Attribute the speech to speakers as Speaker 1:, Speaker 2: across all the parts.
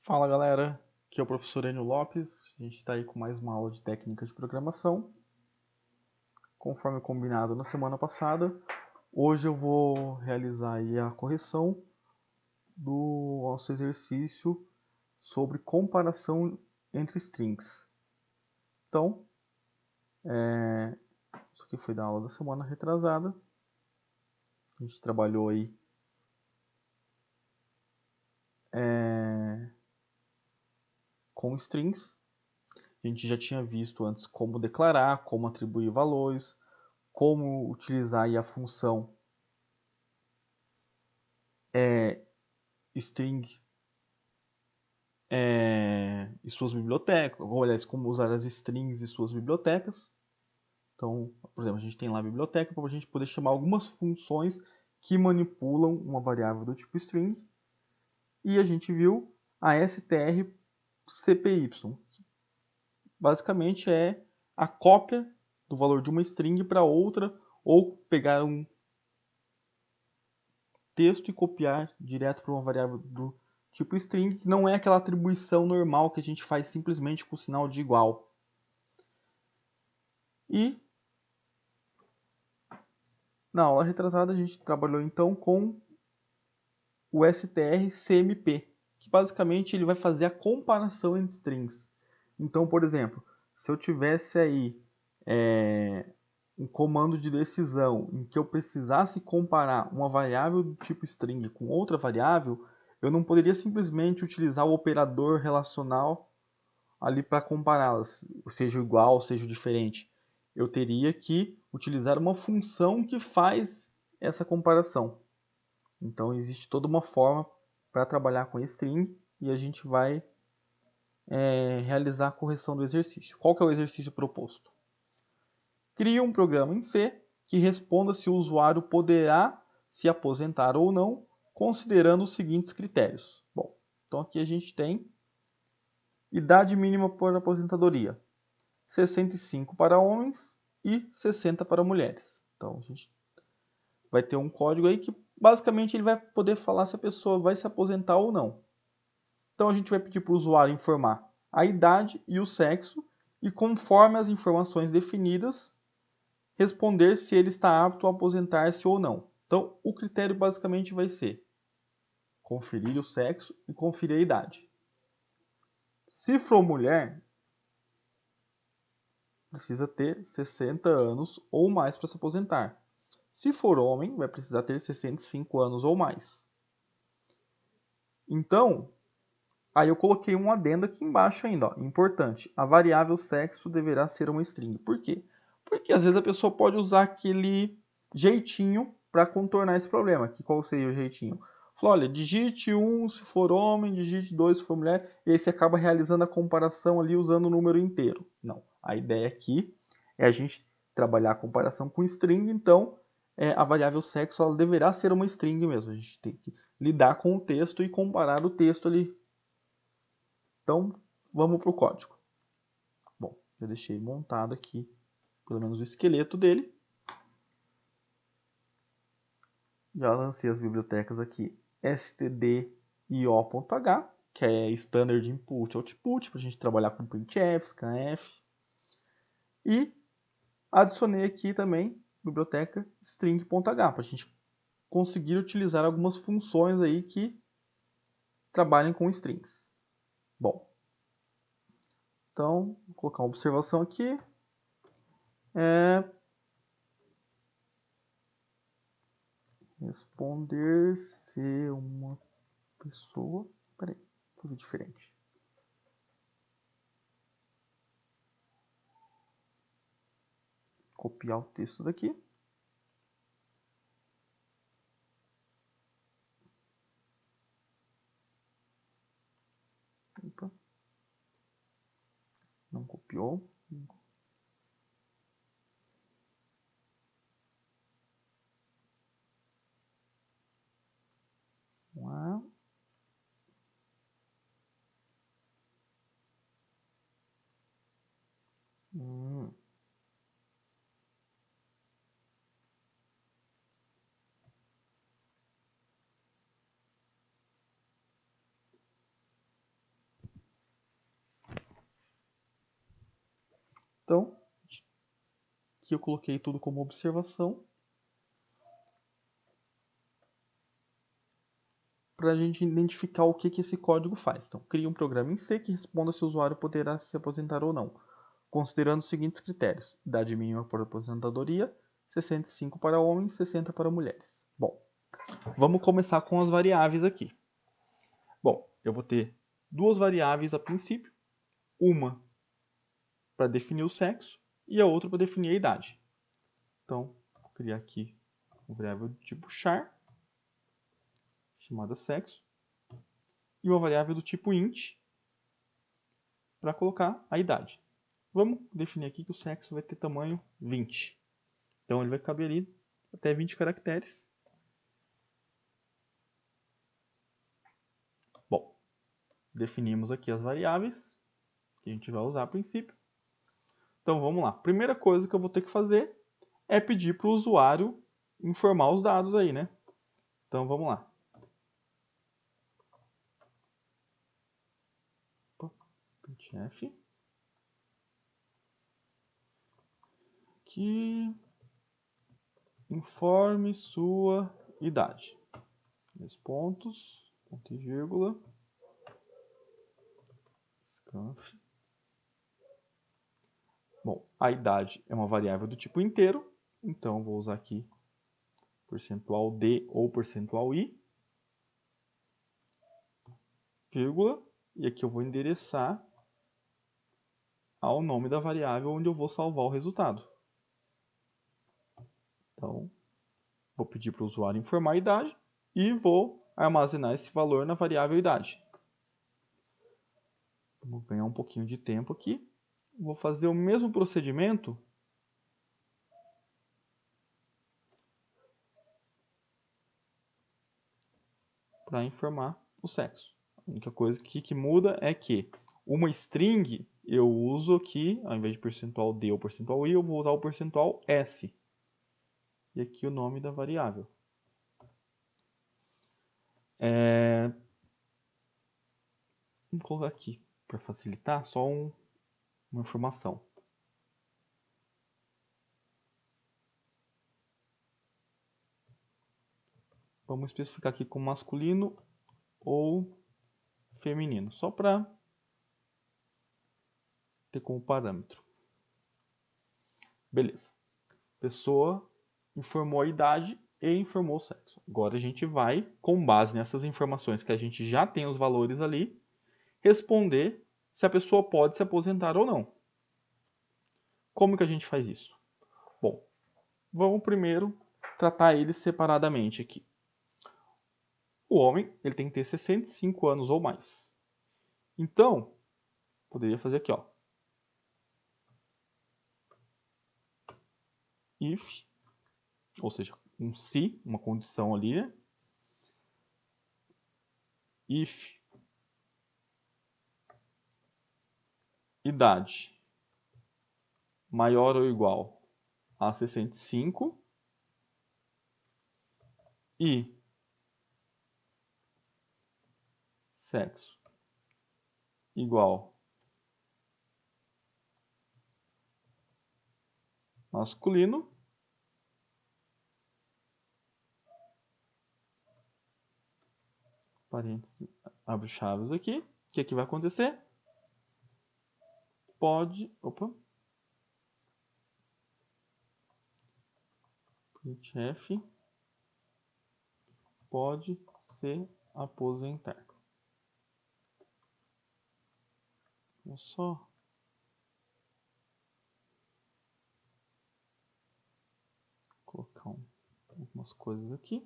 Speaker 1: Fala galera, aqui é o professor Enio Lopes. A gente está aí com mais uma aula de técnica de programação. Conforme combinado na semana passada, hoje eu vou realizar aí a correção do nosso exercício sobre comparação entre strings. Então, isso aqui foi da aula da semana retrasada. A gente trabalhou aí com strings. A gente já tinha visto antes como declarar, como atribuir valores, como utilizar aí a função string e suas bibliotecas, ou aliás, como usar as strings e suas bibliotecas. Então, por exemplo, a gente tem lá a biblioteca para a gente poder chamar algumas funções que manipulam uma variável do tipo string. E a gente viu a strcpy, que basicamente é a cópia do valor de uma string para outra, ou pegar um texto e copiar direto para uma variável do tipo string, que não é aquela atribuição normal que a gente faz simplesmente com o sinal de igual. E na aula retrasada a gente trabalhou então com o strcmp, que basicamente ele vai fazer a comparação entre strings. Então, por exemplo, se eu tivesse aí um comando de decisão em que eu precisasse comparar uma variável do tipo string com outra variável, eu não poderia simplesmente utilizar o operador relacional ali para compará-las, seja igual, seja diferente. Eu teria que utilizar uma função que faz essa comparação. Então existe toda uma forma para trabalhar com string e a gente vai realizar a correção do exercício. Qual que é o exercício proposto? Crie um programa em C que responda se o usuário poderá se aposentar ou não, considerando os seguintes critérios. Bom, então aqui a gente tem idade mínima por aposentadoria, 65 para homens e 60 para mulheres. Então a gente vai ter um código aí que basicamente ele vai poder falar se a pessoa vai se aposentar ou não. Então a gente vai pedir para o usuário informar a idade e o sexo e, conforme as informações definidas, responder se ele está apto a aposentar-se ou não. Então o critério basicamente vai ser conferir o sexo e conferir a idade. Se for mulher, precisa ter 60 anos ou mais para se aposentar. Se for homem, vai precisar ter 65 anos ou mais. Então, aí eu coloquei um adendo aqui embaixo ainda, ó, importante. A variável sexo deverá ser uma string. Por quê? Porque às vezes a pessoa pode usar aquele jeitinho para contornar esse problema. Que qual seria o jeitinho? Falou, olha, digite 1 se for homem, digite 2 se for mulher, e aí você acaba realizando a comparação ali usando o número inteiro. Não, a ideia aqui é a gente trabalhar a comparação com string, então a variável sexo ela deverá ser uma string mesmo. A gente tem que lidar com o texto e comparar o texto ali. Então, vamos para o código. Bom, já deixei montado aqui, pelo menos o esqueleto dele. Já lancei as bibliotecas aqui stdio.h, que é Standard Input Output, para a gente trabalhar com printf, scanf. E adicionei aqui também a biblioteca string.h, para a gente conseguir utilizar algumas funções aí que trabalhem com strings. Bom, então, vou colocar uma observação aqui. Responder se uma pessoa... Peraí, vou fazer diferente. Copiar o texto daqui. Opa. Não copiou. Vamos lá. Então, aqui eu coloquei tudo como observação, para a gente identificar o que esse código faz. Então, cria um programa em C que responda se o usuário poderá se aposentar ou não, considerando os seguintes critérios: idade mínima para aposentadoria, 65 para homens, 60 para mulheres. Bom, vamos começar com as variáveis aqui. Bom, eu vou ter duas variáveis a princípio, uma para definir o sexo e a outra para definir a idade. Então, vou criar aqui uma variável do tipo char, chamada sexo, e uma variável do tipo int, para colocar a idade. Vamos definir aqui que o sexo vai ter tamanho 20. Então ele vai caber ali até 20 caracteres. Bom, definimos aqui as variáveis que a gente vai usar a princípio. Então vamos lá. Primeira coisa que eu vou ter que fazer é pedir para o usuário informar os dados aí, né? Então vamos lá. printf. Aqui. Informe sua idade. 2 pontos, ponto e vírgula. Scanf. Bom, a idade é uma variável do tipo inteiro, então eu vou usar aqui percentual %d ou percentual %i, vírgula, e aqui eu vou endereçar ao nome da variável onde eu vou salvar o resultado. Então, vou pedir para o usuário informar a idade e vou armazenar esse valor na variável idade. Vou ganhar um pouquinho de tempo aqui. Vou fazer o mesmo procedimento para informar o sexo. A única coisa que muda é que uma string eu uso aqui, ao invés de percentual %d ou percentual %i, eu vou usar o percentual %s. E aqui o nome da variável. Vamos colocar aqui, para facilitar, só uma informação. Vamos especificar aqui como masculino ou feminino, só para ter como parâmetro. Beleza. Pessoa informou a idade e informou o sexo. Agora a gente vai, com base nessas informações que a gente já tem os valores ali, responder se a pessoa pode se aposentar ou não. Como que a gente faz isso? Bom, vamos primeiro tratar eles separadamente aqui. O homem ele tem que ter 65 anos ou mais. Então, poderia fazer aqui, ó. If, ou seja, um se, uma condição ali, né? If idade maior ou igual a 65 e sexo igual masculino, parênteses, abre chaves aqui. O que vai acontecer? Pode, printf pode se aposentar. Vou só colocar algumas coisas aqui.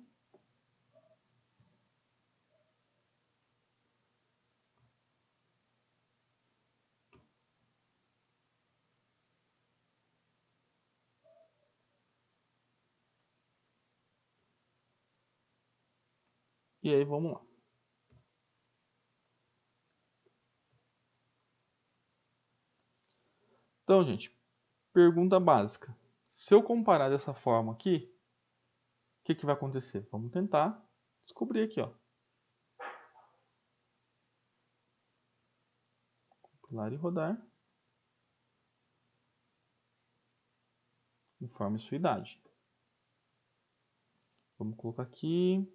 Speaker 1: E aí vamos lá. Então, gente, pergunta básica. Se eu comparar dessa forma aqui, o que vai acontecer? Vamos tentar descobrir aqui, ó. Compilar e rodar. Informe sua idade. Vamos colocar aqui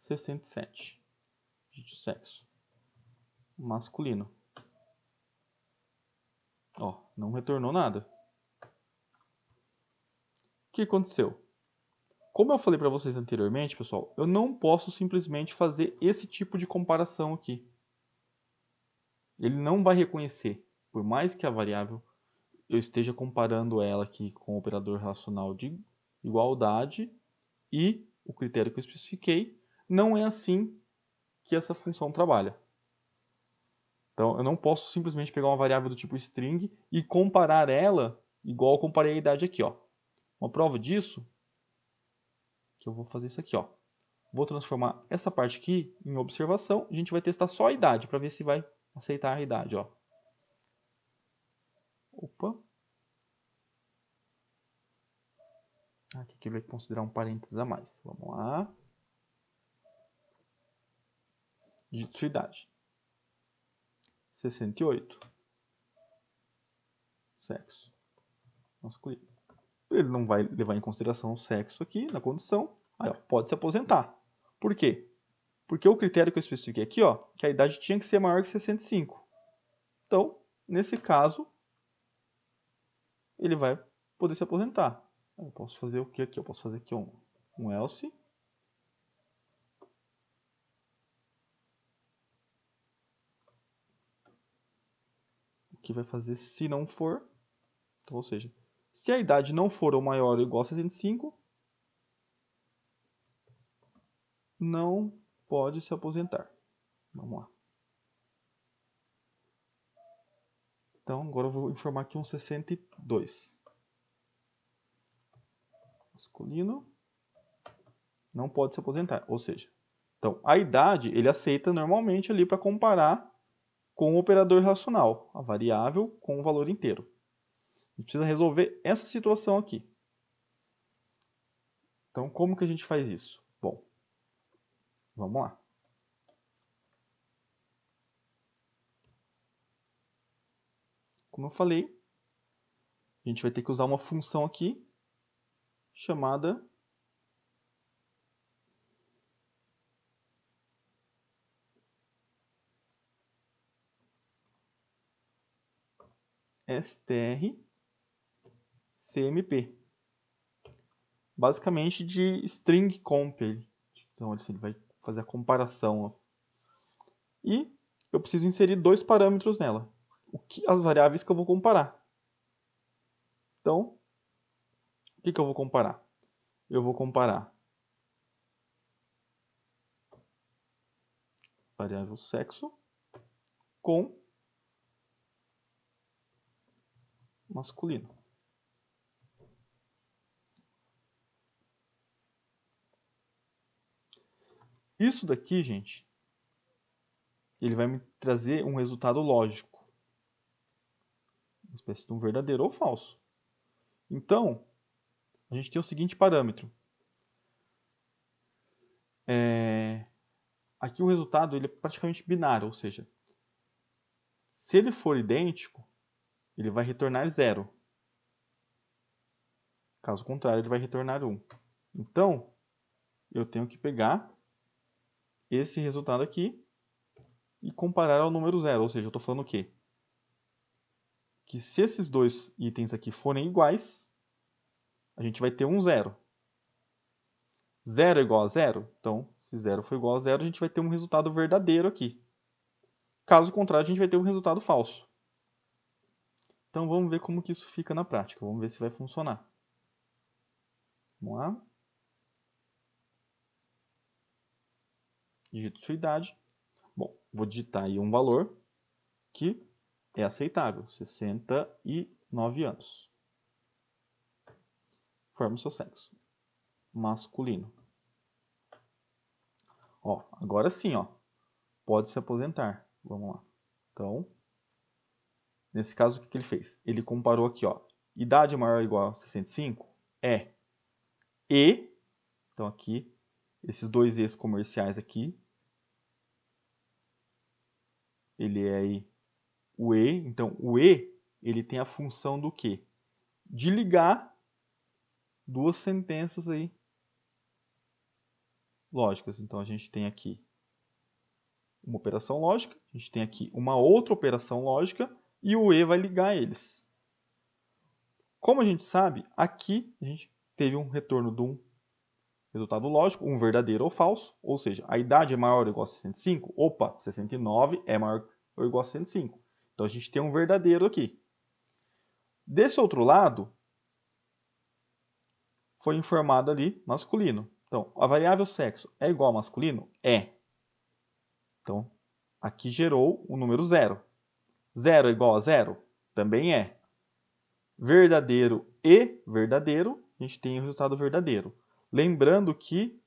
Speaker 1: 67. Digite o sexo. Masculino. Ó, não retornou nada. O que aconteceu? Como eu falei para vocês anteriormente, pessoal, eu não posso simplesmente fazer esse tipo de comparação aqui. Ele não vai reconhecer, por mais que a variável eu esteja comparando ela aqui com o operador relacional de igualdade e o critério que eu especifiquei, não é assim que essa função trabalha. Então, eu não posso simplesmente pegar uma variável do tipo string e comparar ela igual eu comparei a idade aqui, ó. Uma prova disso, que eu vou fazer isso aqui, ó. Vou transformar essa parte aqui em observação. A gente vai testar só a idade para ver se vai aceitar a idade, ó. Opa. Aqui que vai considerar um parênteses a mais. Vamos lá. Digite sua idade. 68. Sexo. Masculino. Ele não vai levar em consideração o sexo aqui na condição. Aí, ó, pode se aposentar. Por quê? Porque o critério que eu especifiquei aqui, ó, que a idade tinha que ser maior que 65. Então, nesse caso, ele vai poder se aposentar. Eu posso fazer o que aqui? Eu posso fazer aqui um else. O que vai fazer se não for. Então, ou seja, se a idade não for ou maior ou igual a 65, não pode se aposentar. Vamos lá. Então, agora eu vou informar aqui um 62. Masculino. Não pode se aposentar. Ou seja, então, a idade ele aceita normalmente ali para comparar com o operador relacional, a variável com o valor inteiro. A gente precisa resolver essa situação aqui. Então, como que a gente faz isso? Bom, vamos lá. Como eu falei, a gente vai ter que usar uma função aqui chamada strcmp. Basicamente de string comp. Então, assim, ele vai fazer a comparação. E eu preciso inserir dois parâmetros nela. As variáveis que eu vou comparar. Então, o que eu vou comparar? Eu vou comparar variável sexo com masculino. Isso daqui, gente, ele vai me trazer um resultado lógico. Uma espécie de um verdadeiro ou falso. Então, a gente tem o seguinte parâmetro. Aqui o resultado ele é praticamente binário, ou seja, se ele for idêntico, ele vai retornar 0. Caso contrário, ele vai retornar 1. Então, eu tenho que pegar esse resultado aqui e comparar ao número 0. Ou seja, eu estou falando o quê? Que se esses dois itens aqui forem iguais, a gente vai ter um 0. 0 é igual a 0? Então, se 0 for igual a 0, a gente vai ter um resultado verdadeiro aqui. Caso contrário, a gente vai ter um resultado falso. Então, vamos ver como que isso fica na prática. Vamos ver se vai funcionar. Vamos lá. Digito sua idade. Bom, vou digitar aí um valor que é aceitável. 69 anos. Informe o seu sexo. Masculino. Ó, agora sim, ó. Pode se aposentar. Vamos lá. Então, nesse caso, o que ele fez? Ele comparou aqui, ó. Idade maior ou igual a 65? É. E, então aqui, esses dois E's comerciais aqui, ele é aí o E. Então, o E, ele tem a função do quê? De ligar duas sentenças aí lógicas. Então, a gente tem aqui uma operação lógica, a gente tem aqui uma outra operação lógica e o e vai ligar eles. Como a gente sabe, aqui a gente teve um retorno de um resultado lógico, um verdadeiro ou falso, ou seja, a idade é maior ou igual a 65, opa, 69 é maior ou igual a 65. Então a gente tem um verdadeiro aqui. Desse outro lado, foi informado ali masculino. Então, a variável sexo é igual a masculino? É. Então, aqui gerou o número 0. 0 é igual a 0? Também é. Verdadeiro e verdadeiro, a gente tem o resultado verdadeiro. Lembrando que,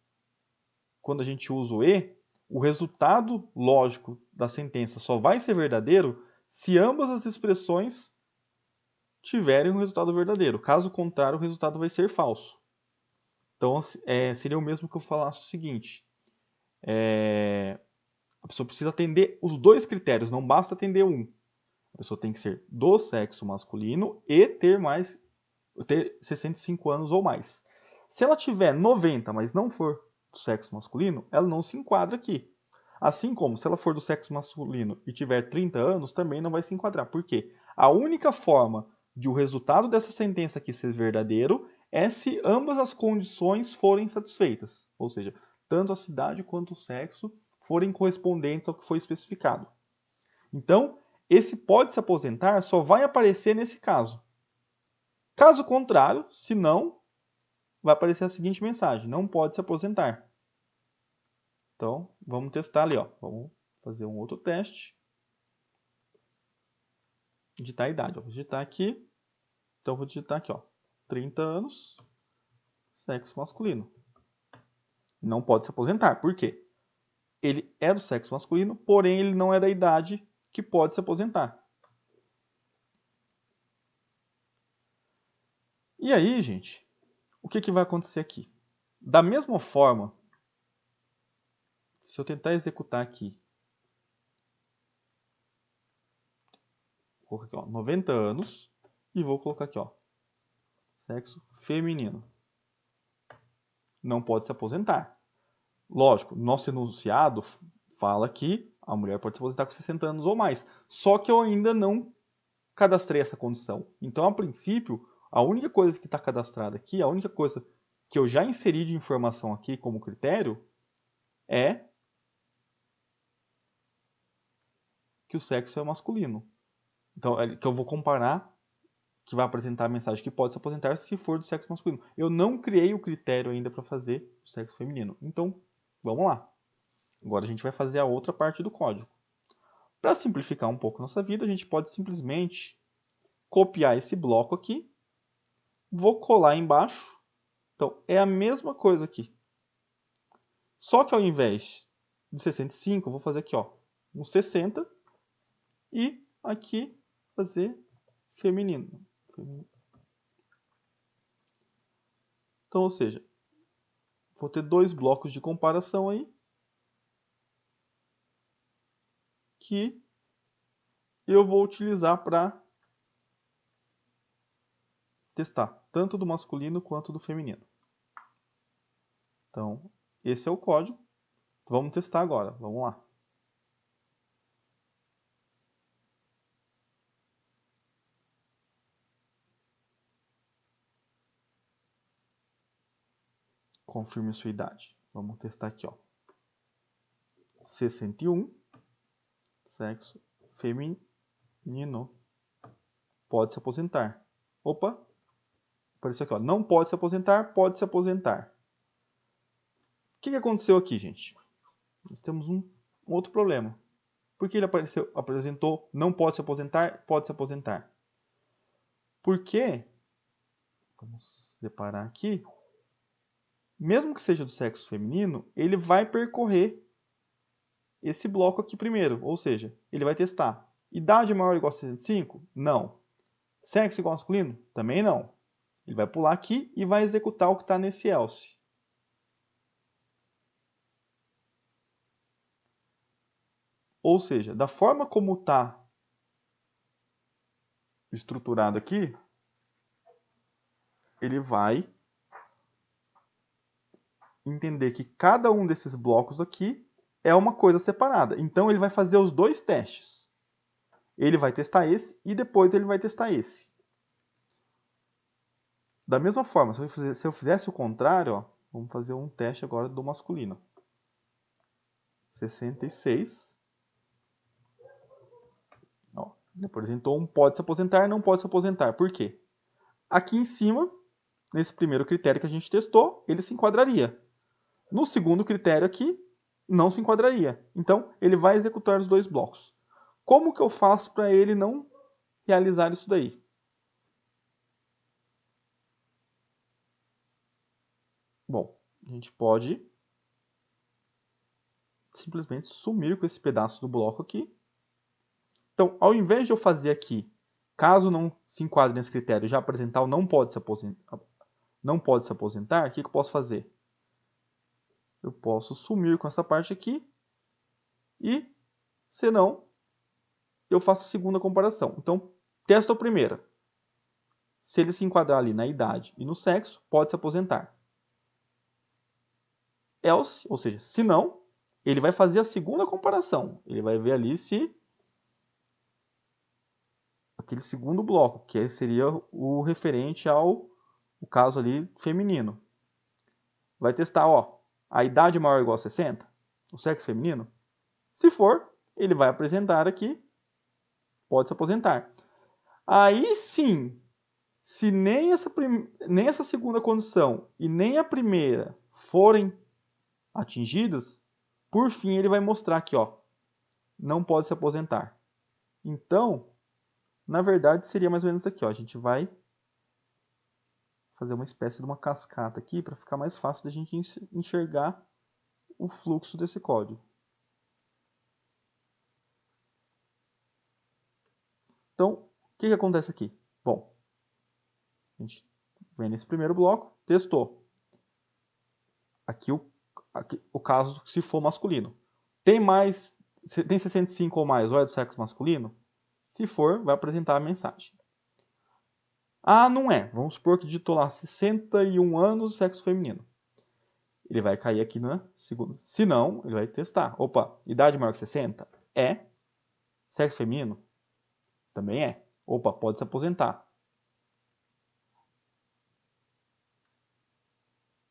Speaker 1: quando a gente usa o e, o resultado lógico da sentença só vai ser verdadeiro se ambas as expressões tiverem um resultado verdadeiro. Caso contrário, o resultado vai ser falso. Então, seria o mesmo que eu falasse o seguinte. A pessoa precisa atender os dois critérios, não basta atender um. A pessoa tem que ser do sexo masculino e ter 65 anos ou mais. Se ela tiver 90, mas não for do sexo masculino, ela não se enquadra aqui. Assim como, se ela for do sexo masculino e tiver 30 anos, também não vai se enquadrar. Por quê? A única forma de o resultado dessa sentença aqui ser verdadeiro é se ambas as condições forem satisfeitas. Ou seja, tanto a cidade quanto o sexo forem correspondentes ao que foi especificado. Então, esse pode se aposentar só vai aparecer nesse caso. Caso contrário, se não, vai aparecer a seguinte mensagem: não pode se aposentar. Então, vamos testar ali, ó. Vamos fazer um outro teste. Digitar a idade. Vou digitar aqui. Então, vou digitar aqui, ó. 30 anos, sexo masculino. Não pode se aposentar. Por quê? Ele é do sexo masculino, porém ele não é da idade que pode se aposentar. E aí, gente, o que vai acontecer aqui? Da mesma forma, se eu tentar executar aqui, vou colocar aqui, ó, 90 anos, e vou colocar aqui, ó, sexo feminino. Não pode se aposentar. Lógico, nosso enunciado fala que a mulher pode se aposentar com 60 anos ou mais. Só que eu ainda não cadastrei essa condição. Então, a princípio, a única coisa que está cadastrada aqui, a única coisa que eu já inseri de informação aqui como critério é que o sexo é masculino. Então, é que eu vou comparar, que vai apresentar a mensagem que pode se aposentar se for do sexo masculino. Eu não criei o critério ainda para fazer o sexo feminino. Então, vamos lá. Agora a gente vai fazer a outra parte do código. Para simplificar um pouco a nossa vida, a gente pode simplesmente copiar esse bloco aqui, vou colar embaixo. Então, é a mesma coisa aqui. Só que ao invés de 65, eu vou fazer aqui, ó, um 60 e aqui fazer feminino. Então, ou seja, vou ter dois blocos de comparação aí que eu vou utilizar para testar, tanto do masculino quanto do feminino. Então, esse é o código. Vamos testar agora. Vamos lá. Confirme sua idade. Vamos testar aqui, ó. 61, sexo feminino. Pode se aposentar. Opa, apareceu aqui, ó. Não pode se aposentar, pode se aposentar. O que aconteceu aqui, gente? Nós temos um outro problema. Por que ele apresentou não pode se aposentar, pode se aposentar? Porque, vamos separar aqui, mesmo que seja do sexo feminino, ele vai percorrer esse bloco aqui primeiro. Ou seja, ele vai testar. Idade maior ou igual a 65? Não. Sexo igual a masculino? Também não. Ele vai pular aqui e vai executar o que está nesse else. Ou seja, da forma como está estruturado aqui, ele vai entender que cada um desses blocos aqui é uma coisa separada. Então, ele vai fazer os dois testes. Ele vai testar esse e depois ele vai testar esse. Da mesma forma, se eu fizesse o contrário, ó, vamos fazer um teste agora do masculino. 66. Ó, ele apresentou um pode se aposentar, não pode se aposentar. Por quê? Aqui em cima, nesse primeiro critério que a gente testou, ele se enquadraria. No segundo critério aqui, não se enquadraria. Então, ele vai executar os dois blocos. Como que eu faço para ele não realizar isso daí? Bom, a gente pode simplesmente sumir com esse pedaço do bloco aqui. Então, ao invés de eu fazer aqui, caso não se enquadre nesse critério, já apresentar o não pode se aposentar, o que eu posso fazer? Eu posso sumir com essa parte aqui e, se não, eu faço a segunda comparação. Então, testo a primeira. Se ele se enquadrar ali na idade e no sexo, pode se aposentar. Else, ou seja, se não, ele vai fazer a segunda comparação. Ele vai ver ali se aquele segundo bloco, que seria o referente ao o caso ali feminino. Vai testar, ó, a idade maior ou igual a 60, o sexo feminino. Se for, ele vai apresentar aqui, pode se aposentar. Aí sim, se nem essa segunda condição e nem a primeira forem atingidas, por fim ele vai mostrar aqui, ó, não pode se aposentar. Então, na verdade, seria mais ou menos aqui, ó. A gente vai fazer uma espécie de uma cascata aqui para ficar mais fácil da gente enxergar o fluxo desse código. Então, o que acontece aqui? Bom, a gente vem nesse primeiro bloco, testou. Aqui o caso se for masculino. Tem 65 ou mais, ou é do sexo masculino? Se for, vai apresentar a mensagem. Ah, não é. Vamos supor que digitou lá 61 anos, sexo feminino. Ele vai cair aqui na segunda. Se não, ele vai testar. Opa, idade maior que 60? É. Sexo feminino? Também é. Opa, pode se aposentar.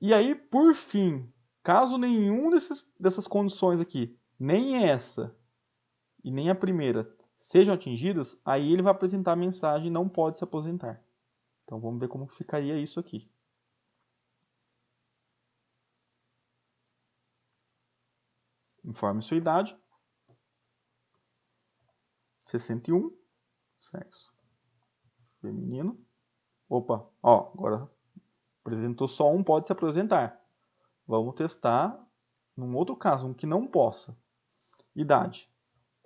Speaker 1: E aí, por fim, caso nenhum dessas condições aqui, nem essa e nem a primeira, sejam atingidas, aí ele vai apresentar a mensagem não pode se aposentar. Então vamos ver como ficaria isso aqui. Informe sua idade. 61. Sexo feminino. Opa, ó, agora apresentou só um pode se aposentar. Vamos testar num outro caso, um que não possa. Idade.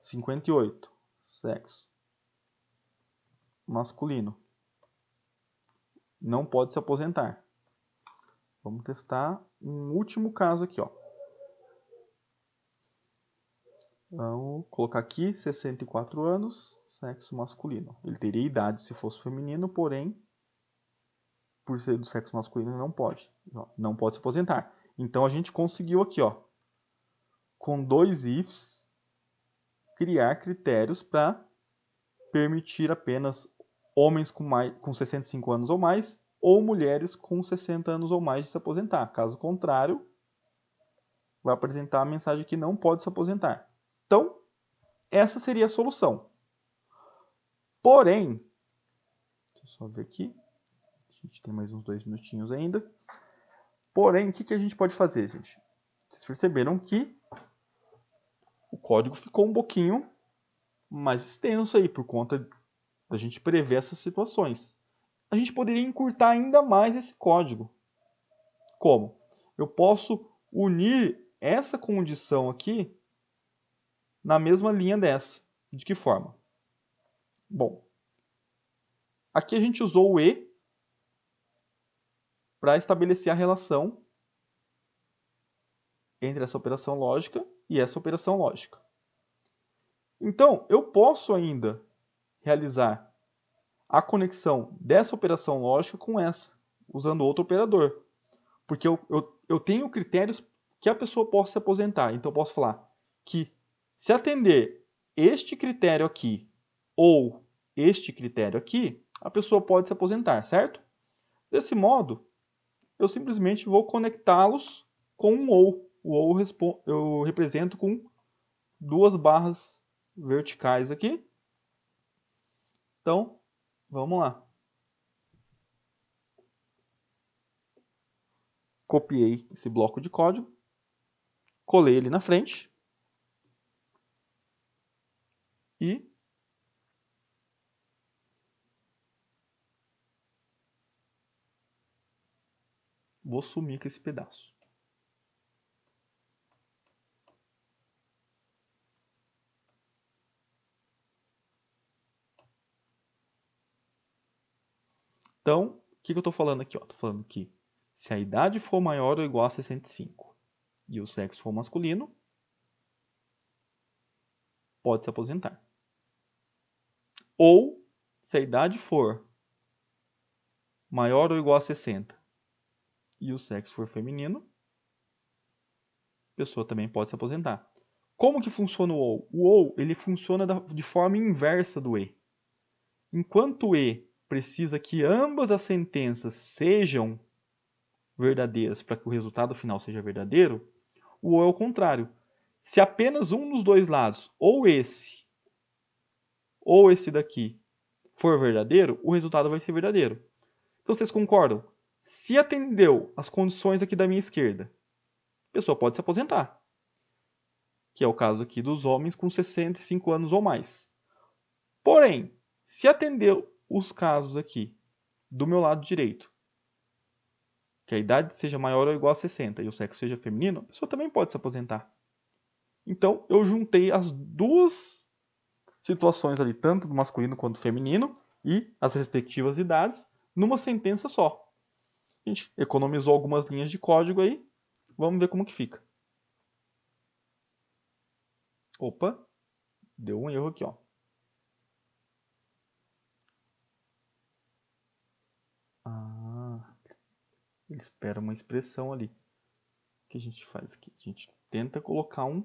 Speaker 1: 58. Sexo masculino. Não pode se aposentar. Vamos testar um último caso aqui, ó. Vamos colocar aqui 64 anos, sexo masculino. Ele teria idade se fosse feminino, porém, por ser do sexo masculino, não pode. Não pode se aposentar. Então a gente conseguiu aqui, ó, com dois ifs, criar critérios para permitir apenas homens com 65 anos ou mais ou mulheres com 60 anos ou mais de se aposentar. Caso contrário, vai apresentar a mensagem que não pode se aposentar. Então, essa seria a solução. Porém, deixa eu só ver aqui. A gente tem mais uns 2 minutinhos ainda. Porém, o que a gente pode fazer, gente? Vocês perceberam que o código ficou um pouquinho mais extenso aí, por conta da gente prever essas situações. A gente poderia encurtar ainda mais esse código. Como? Eu posso unir essa condição aqui na mesma linha dessa. De que forma? Bom, aqui a gente usou o E para estabelecer a relação entre essa operação lógica e essa operação lógica. Então, eu posso ainda realizar a conexão dessa operação lógica com essa, usando outro operador. Porque eu tenho critérios que a pessoa possa se aposentar. Então eu posso falar que se atender este critério aqui ou este critério aqui, a pessoa pode se aposentar, certo? Desse modo, eu simplesmente vou conectá-los com um ou. O ou eu represento com duas barras verticais aqui. Então, vamos lá. Copiei esse bloco de código, colei ele na frente e vou sumir com esse pedaço. Então, o que eu estou falando aqui? Estou falando que se a idade for maior ou igual a 65 e o sexo for masculino, pode se aposentar. Ou, se a idade for maior ou igual a 60 e o sexo for feminino, a pessoa também pode se aposentar. Como que funciona o OU? O OU ele funciona de forma inversa do E. Enquanto o E precisa que ambas as sentenças sejam verdadeiras para que o resultado final seja verdadeiro, o OU é o contrário. Se apenas um dos dois lados, ou esse daqui, for verdadeiro, o resultado vai ser verdadeiro. Então vocês concordam? Se atendeu as condições aqui da minha esquerda, a pessoa pode se aposentar. Que é o caso aqui dos homens com 65 anos ou mais. Porém, se atendeu os casos aqui do meu lado direito, que a idade seja maior ou igual a 60 e o sexo seja feminino, a pessoa também pode se aposentar. Então, eu juntei as duas situações ali, tanto do masculino quanto do feminino, e as respectivas idades, numa sentença só. A gente economizou algumas linhas de código aí. Vamos ver como que fica. Opa, deu um erro aqui, ó. Ele espera uma expressão ali. O que a gente faz aqui? A gente tenta colocar um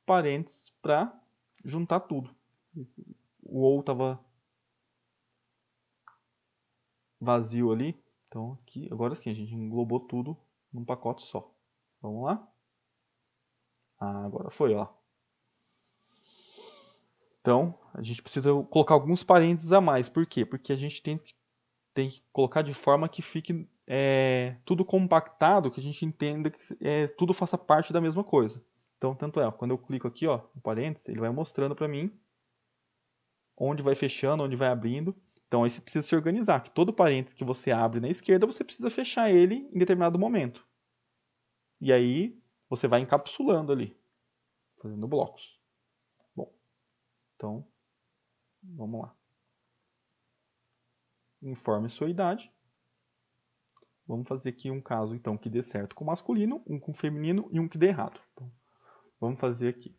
Speaker 1: parênteses para juntar tudo. O ou estava vazio ali. Então aqui, agora sim, a gente englobou tudo num pacote só. Vamos lá? Agora foi, ó. Então, a gente precisa colocar alguns parênteses a mais. Por quê? Porque a gente tem que colocar de forma que fique tudo compactado, que a gente entenda que tudo faça parte da mesma coisa. Então, tanto é, quando eu clico aqui, ó, no parênteses, ele vai mostrando para mim onde vai fechando, onde vai abrindo. Então, aí você precisa se organizar, que todo parênteses que você abre na esquerda, você precisa fechar ele em determinado momento. E aí, você vai encapsulando ali, fazendo blocos. Bom, então, vamos lá. Informe sua idade. Vamos fazer aqui um caso, então, que dê certo com o masculino, um com o feminino e um que dê errado. Então, vamos fazer aqui.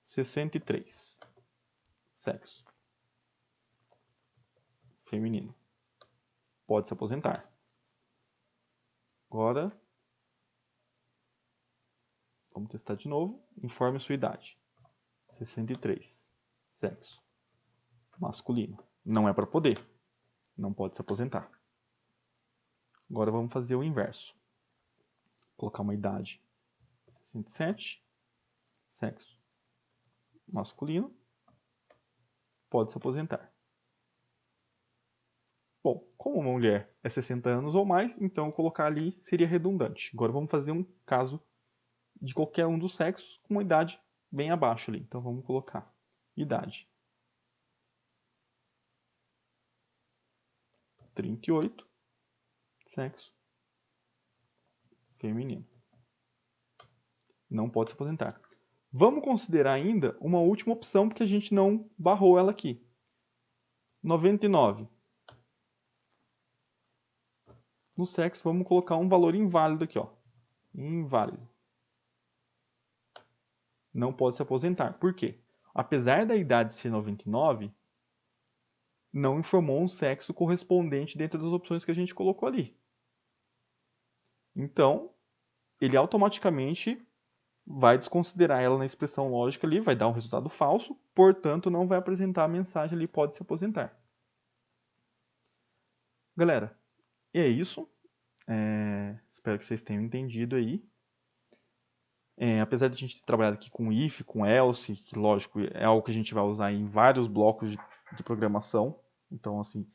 Speaker 1: 63. Sexo. Feminino. Pode se aposentar. Agora, vamos testar de novo. Informe sua idade. 63. Sexo. Masculino. Não é para poder. Não pode se aposentar. Agora vamos fazer o inverso. Colocar uma idade. 67. Sexo. Masculino. Pode se aposentar. Bom, como uma mulher é 60 anos ou mais, então colocar ali seria redundante. Agora vamos fazer um caso de qualquer um dos sexos com uma idade bem abaixo ali. Então vamos colocar idade 38, sexo feminino. Não pode se aposentar. Vamos considerar ainda uma última opção porque a gente não barrou ela aqui. 99. No sexo vamos colocar um valor inválido aqui, ó. Inválido. Não pode se aposentar. Por quê? Apesar da idade ser 99, não informou um sexo correspondente dentro das opções que a gente colocou ali. Então, ele automaticamente vai desconsiderar ela na expressão lógica ali, vai dar um resultado falso, portanto não vai apresentar a mensagem ali, pode se aposentar. Galera, e é isso. Espero que vocês tenham entendido aí. Apesar de a gente ter trabalhado aqui com if, com else, que lógico é algo que a gente vai usar em vários blocos de programação. Então, assim,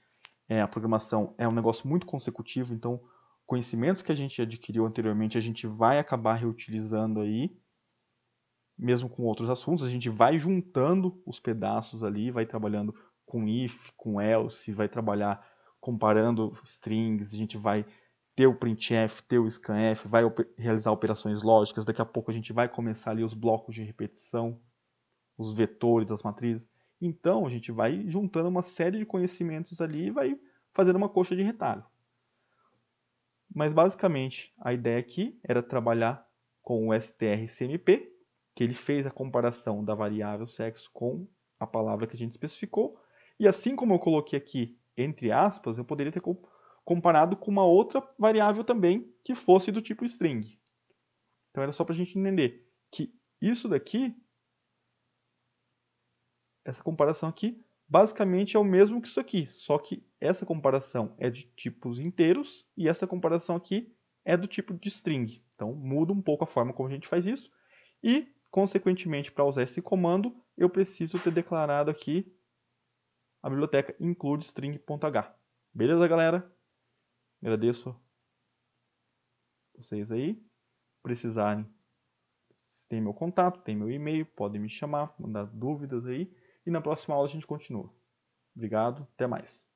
Speaker 1: a programação é um negócio muito consecutivo, então conhecimentos que a gente adquiriu anteriormente a gente vai acabar reutilizando aí, mesmo com outros assuntos, a gente vai juntando os pedaços ali, vai trabalhando com if, com else, vai trabalhar comparando strings, a gente vai ter o printf, ter o scanf, vai realizar operações lógicas, daqui a pouco a gente vai começar ali os blocos de repetição, os vetores, as matrizes. Então a gente vai juntando uma série de conhecimentos ali e vai fazendo uma coxa de retalho. Mas basicamente a ideia aqui era trabalhar com o strcmp, que ele fez a comparação da variável sexo com a palavra que a gente especificou. E assim como eu coloquei aqui entre aspas, eu poderia ter comparado com uma outra variável também que fosse do tipo string. Então era só para a gente entender que isso daqui, essa comparação aqui, basicamente é o mesmo que isso aqui, só que essa comparação é de tipos inteiros e essa comparação aqui é do tipo de string. Então muda um pouco a forma como a gente faz isso e, consequentemente, para usar esse comando, eu preciso ter declarado aqui a biblioteca include_string.h. Beleza, galera? Agradeço vocês aí. Precisarem, tem meu contato, tem meu e-mail, podem me chamar, mandar dúvidas aí. E na próxima aula a gente continua. Obrigado, até mais.